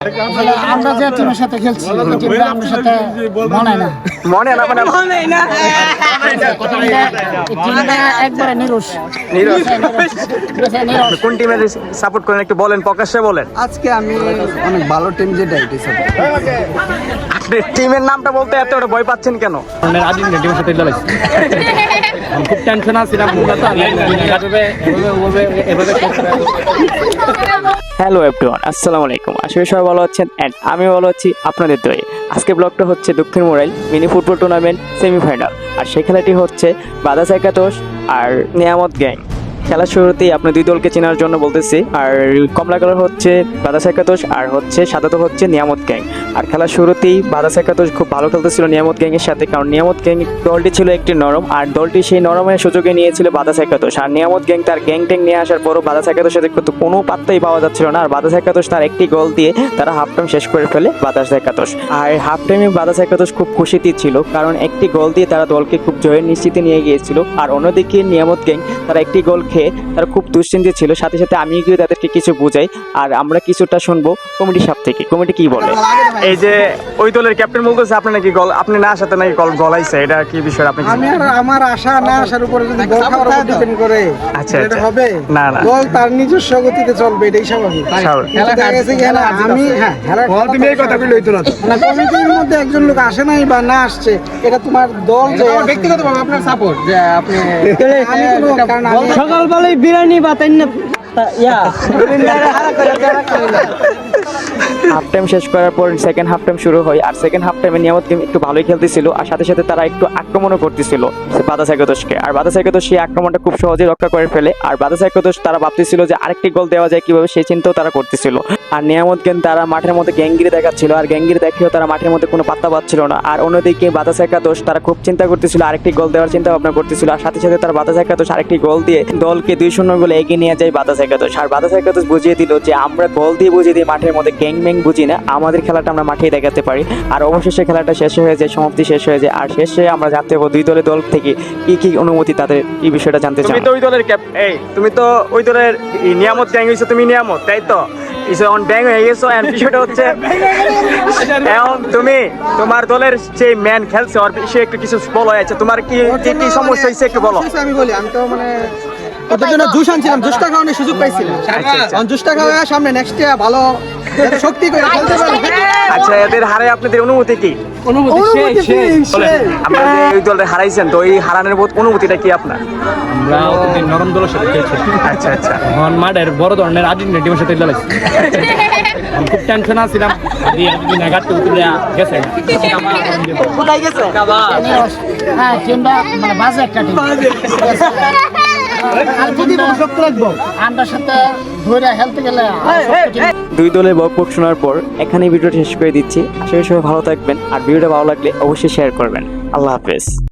আমরা যে টিমের সাথে খেলছি ওই টিমটা আমাদের সাথে মনে না টিমটা একবারে নিরুষ। কোন টিমের সাপোর্ট করেন একটু বলেন, প্রকাশ্যে বলেন। আজকে আমি অনেক ভালো টিম যেটা এটাই সাপোর্ট। আপনি টিমের নামটা বলতে এত ভয় পাচ্ছেন কেন? টিমের সাথে লড়াইছি, আমি খুব টেনশন আছিলাম। হ্যালো এভরিওয়ান, আসসালামু আলাইকুম। আশা করি সবাই ভালো আছেন এন্ড আমি ভালো আছি আপনাদের দয়ে। আজকে ব্লগটা হচ্ছে দক্ষিণ মোরাইল মিনি ফুটবল টুর্নামেন্ট সেমিফাইনাল, আর সেই খেলাটি হচ্ছে বাদাস একাতোষ আর নিয়ামত গ্যাং। খেলার শুরুতেই আপনি দুই দলকে চেনার জন্য বলতেছি। আর কমলা কালার হচ্ছে বাদাস একাতোষ আর হচ্ছে সাদা দল হচ্ছে নিয়ামত গ্যাং। আর খেলার শুরুতেই বাদাস একাতোষ খুব ভালো খেলতেছিল নিয়ামত গ্যাংয়ের সাথে, কারণ নিয়ামত গ্যাং দলটি ছিল একটি নরম, আর দলটি সেই নরমের সুযোগে নিয়েছিল বাদাস একাতোষ। আর নিয়ামত গ্যাং তার গ্যাং ট্যাং নিয়ে আসার পরও বাদাস একাতোষের সাথে কিন্তু কোনো পাত্তাই পাওয়া যাচ্ছিল না। আর বাদাস একাতোষ তার একটি গোল দিয়ে তারা হাফ টাইম শেষ করে ফেলে বাদাস একাতোষ। আর হাফ টাইমে বাদাস একাতোষ খুব খুশিতে ছিল, কারণ একটি গোল দিয়ে তারা দলকে খুব জয়ের নিশ্চিতে নিয়ে গিয়েছিল। আর অন্যদিকে নিয়ামত গ্যাং তারা একটি গোল খেয়ে তারা খুব দুশ্চিন্তে ছিল। সাথে সাথে আমি গিয়ে তাদেরকে কিছু বুঝাই, আর আমরা কিছুটা শুনবো কমিটি সাহেব থেকে। কমিটি কি বলে? এই যে ওই দলের ক্যাপ্টেন বলতেছে আপনি নাকি গোল, আপনি না আসাতে নাকি গোল গলাইছে, এটা কি বিষয়? আপনি আমি আর আমার আশা না আসার উপরে যদি গোল খাওয়ার উপর ডিপেন্ড করে আচ্ছা, এটা আচ্ছা। হবে না, না। গোল তার নিজস্ব গতিতে চলবে, এটাই স্বাভাবিক। খেলা গেছে কি না, আমি তুমি এই কথা বলে হইতো না। না, কমিটির মধ্যে একজন লোক আসে নাই বা না আসছে, এটা তোমার দল যে ব্যক্তিগতভাবে আপনার সাপোর্ট যে আপনি আমি কোনো কারণ সকালবেলায় বিরিয়ানি বাতাই না হাফ টাইম শেষ করার পর সেকেন্ড হাফ টাইম শুরু হয়। আর সেকেন্ড হাফ টাইমে নিয়ামত গেম একটু ভালোই খেলতেছিল, আর সাথে সাথে তারা একটু আক্রমণও করতেছিল বাদাস একাদশকে। আর বাদাস একাদশ সেই আক্রমণটা খুব সহজেই রক্ষা করে ফেলে। আর বাদাস একাদশ তারা ভাবতেছিল যে আরেকটি গোল দেওয়া যায় কিভাবে, সেই চিন্তাও তারা করতেছিল। আর নিয়ামত গেম তারা মাঠের মধ্যে গ্যাংগিরি দেখাচ্ছিল, আর গ্যাংগিরি দেখেও তারা মাঠের মধ্যে কোনো পাত্তা পাচ্ছিল না। আর অন্যদিকে বাদাস একাদশ তারা খুব চিন্তা করতেছিল, আরেকটি গোল দেওয়ার চিন্তা ভাবনা করতেছিল। আর সাথে সাথে তারা বাদাস একাদশ আরেকটি গোল দিয়ে দলকে 2-0 গোলে এগিয়ে নিয়ে যায় বাদাস একাদশ। আর বাদাস একাদশ বুঝিয়ে দিল যে আমরা গোল দিয়ে বুঝিয়ে দিই, মাঠের মধ্যে গ্যাং ম্যাং বুঝি না, আমাদের খেলাটা আমরা মাঠেই দেখাতে পারি। আর অবশেষে খেলাটা শেষ হয়ে যায়, সমাপ্তি শেষ হয়ে যায়। আর শেষে আমরা জানতে পারবো দুই দলের দল থেকে কি কি অনুমতি তাদের এই বিষয়টা জানতে চাই। তুমি তো ওই দলের তুমি তো ওই দলের নিয়ামত গ্যাং হইছো, তুমি নিয়ামত, তাই তো? অন ব্যাং হয়ে গেছো। এন্ড বিষয়টা হচ্ছে এখন তুমি তোমার দলের যে ম্যান খেলছে ওর বিষয়ে একটু কিছু বলো। আছে তোমার কি কি সমস্যা হইছে একটু বলো। আমি বলি, আমি তো মানে ওদের জন্য জুস আনছিলাম, জুসটা খাওয়ানোর সুযোগ পাইছিলাম। জুসটা খাওয়া সামনে নেক্সট ইয়ার ভালো শক্তি করে খেলতে পারবে। আচ্ছা, এদের হারে আপনাদের অনুভূতি কি? আপনারা এই দলটা হারাইছেন, তো এই হারানোর অনুভূতিটা কি আপনার? আমরা অতদিন নরম দলের সাথে খেলছি। আচ্ছা, আচ্ছা। এখন মাঠের বড় ধরনের আর্জেন্টিনা টিমের সাথে লড়াইছি, আমি খুব টেনশন আছিলাম। কোথায় গেছে? হ্যাঁ, টিমটা মানে বাজে একটা টিম। আর যদি শক্ত রাখবো আমরা সাথে ধরে খেলতে গেলে দুই দলের বকবক শোনার পর এখানে ভিডিওটা শেষ করে দিচ্ছি। আশা করি সবাই ভালো থাকবেন, আর ভিডিওটা ভালো লাগলে অবশ্যই শেয়ার করবেন। আল্লাহ হাফেজ।